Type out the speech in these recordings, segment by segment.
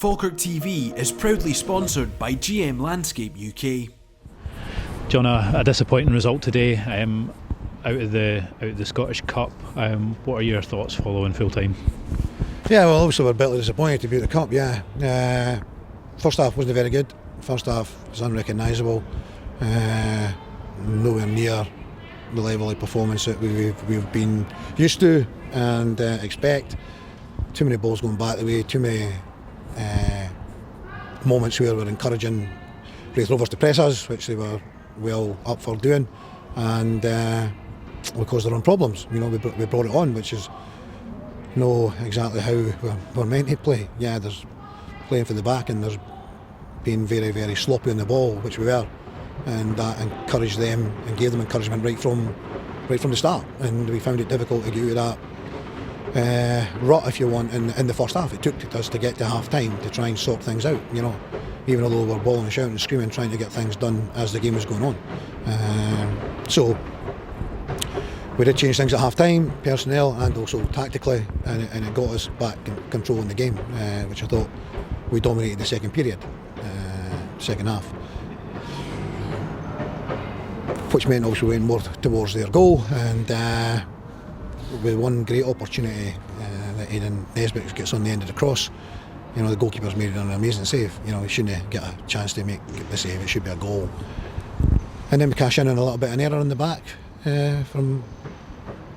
Falkirk TV is proudly sponsored by GM Landscape UK. John, a disappointing result today out of the Scottish Cup. What are your thoughts following full time? Yeah, well, obviously we're bitterly disappointed to be at the Cup. Yeah, first half wasn't very good. First half was unrecognisable. Nowhere near the level of performance that we've been used to and expect. Too many balls going back the way. Too many moments where we're encouraging Raith Rovers to press us, which they were well up for doing, and we caused their own problems. You know, we brought it on, which is know exactly how we're meant to play. Yeah, there's playing for the back, and there's being very, very sloppy on the ball, which we were, and that encouraged them and gave them encouragement right from the start. And we found it difficult to get out of that rut, if you want, in the first half. It took us to get to half time to try and sort things out. You know, even although we were bawling and shouting and screaming, trying to get things done as the game was going on. So we did change things at half time, personnel and also tactically, and it got us back controlling the game, which I thought we dominated the second period, second half, which meant obviously we went more towards their goal, and with one great opportunity that Aidan Nesbitt gets on the end of the cross. You know, the goalkeeper's made an amazing save. You know, he shouldn't get a chance to make the save. It should be a goal. And then we cash in on a little bit of an error in the back from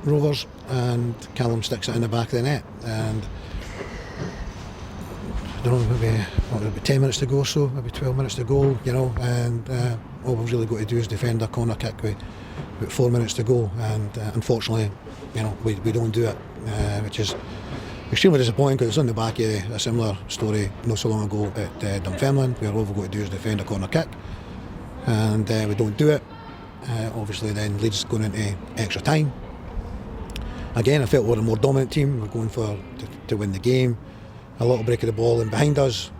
Rovers, and Callum sticks it in the back of the net. And I don't know, maybe 10 minutes to go, so maybe 12 minutes to go. You know, and all we've really got to do is defend a corner kick with 4 minutes to go. And unfortunately, you know, we don't do it, which is extremely disappointing, because it's on the back of a similar story not so long ago at Dunfermline, where all we've got to do is defend a corner kick, and we don't do it. Obviously then Leeds going into extra time. Again, I felt we were a more dominant team. We're going to win the game. A little break of the ball in behind us,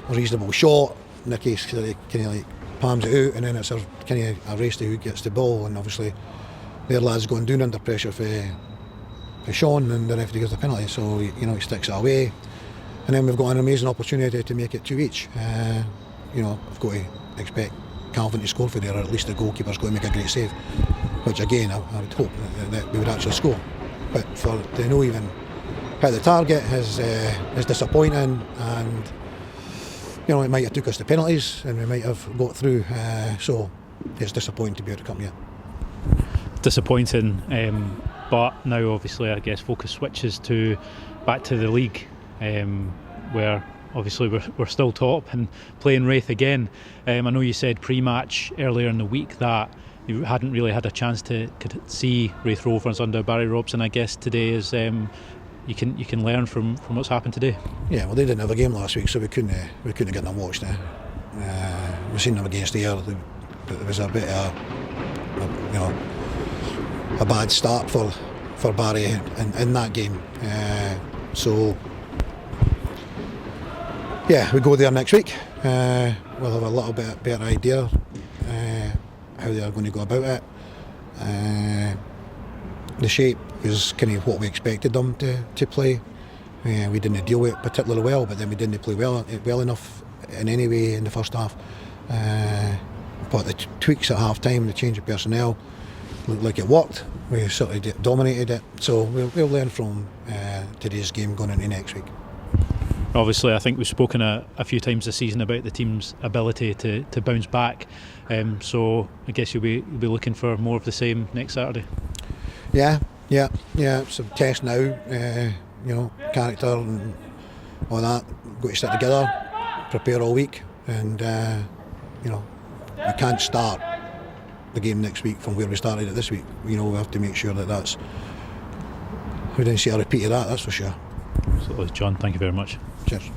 a reasonable shot. Nicky kind of like palms it out, and then it's a kind of a race to who gets the ball, and obviously their lads going down under pressure for Sean, and the referee gives the penalty, so you know, he sticks it away, and then we've got an amazing opportunity to make it 2 each. You know, I've got to expect Calvin to score for there, or at least the goalkeeper's going to make a great save, which again I would hope that we would actually score. But for to no even hit the target is disappointing, and you know, it might have took us to penalties and we might have got through, so it's disappointing to be able to come here. Disappointing, but now obviously I guess focus switches back to the league, where obviously we're still top and playing Raith again. I know you said pre-match earlier in the week that you hadn't really had a chance to see Raith Rovers under Barry Robson. I guess today is you can learn from what's happened today. Yeah, well, they didn't have a game last week, so we couldn't get them watched. We've seen them against the Earl. It was a bit you know, a bad start for Barry in that game. So yeah, we go there next week. We'll have a little bit better idea how they are going to go about it. The shape is kind of what we expected them to play. We didn't deal with it particularly well, but then we didn't play well enough in any way in the first half. But the tweaks at half time, the change of personnel, looked like it worked. We sort of dominated it, so we'll learn from today's game going into next week. Obviously, I think we've spoken a few times this season about the team's ability to bounce back. So I guess you'll be looking for more of the same next Saturday. Yeah. It's a test now. You know, character and all that. Got to stick together, prepare all week, and you know, we can't start the game next week from where we started it this week. You know, we have to make sure that we didn't see a repeat of that. That's for sure. Absolutely, John. Thank you very much. Cheers.